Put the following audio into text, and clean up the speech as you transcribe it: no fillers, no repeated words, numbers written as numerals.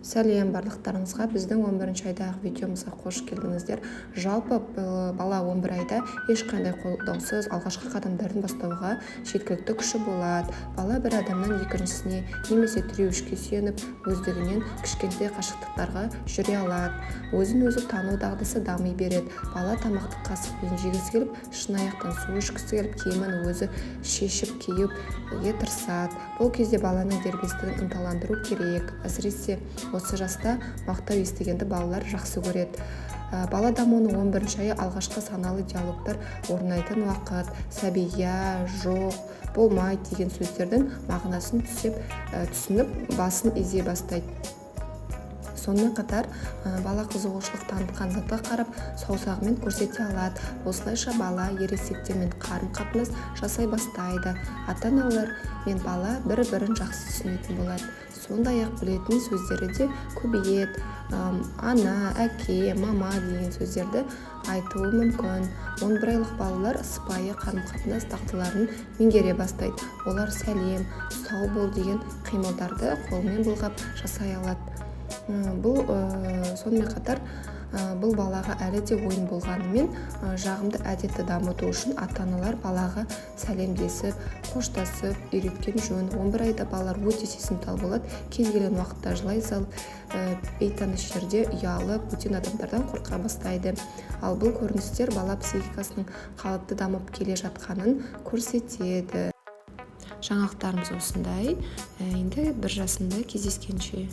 Сәлем барлықтарыңызға, біздің 11 айдағы видеомызға қош келдіңіздер. Жалпы бала 11 айда ешқандай қолдаусыз алғашқы қадамдарын бастауға жеткілікті күші болады. Бала бір адамнан екіншісіне немесе тіреуішке сүйеніп, өздігінен кішкентай қашықтықтарға жүре алады. Өзін-өзі тану дағдысы дами береді. Бала тамақты қасықпен жегісі келіп, шыны аяқтан су ішкісі келіп, киімін өзі шешіп киюге тырысады. Бұл кезде баланың дербестігін ынталандыру керек. Әсіресе осы жаста мақтау естігенді балалар жақсы көреді. Бала дамуының 11 айы алғашқы саналы диалогтар орнайтын уақыт. Сәбия, жоқ, болмайды деген сөздердің мағынасын түсініп, басын изей бастайды. Сонымен қатар бала қызығушылық танытқан затқа қарап саусағымен көрсете алады. Осылайша бала ересектермен қарым-қатынас жасай бастайды. Ата-аналар мен бала бір-бірін жақсы түсінетін болады. Сондай-ақ білетін сөздері де көбейеді. Ана, әке, мама деген сөздерді айтуы мүмкін. 11 айлық балалар сыпайы қарым-қатынас дағдыларын меңгере бастайды. Олар сәлем, сау бол деген қимылдарды қолмен былғап жасай алады. Сонымен қатар бұл балаға әлі де ойын болғанымен жағымды әдетті дамыту үшін ата-аналар балаға сәлемдесіп, қоштасып үйреткен жөн. 11 айда балалар өте сезімтал болады. Кез келген уақытта жылай салып, бейтаныс жерде ұялып, бөтен адамдардан қорқа бастайды. Ал бұл көріністер бала психикасының қалыпты дамып келе жатқанын көрсетеді. Жаңалықтарымыз осындай. Енді бір жасында кездескенше.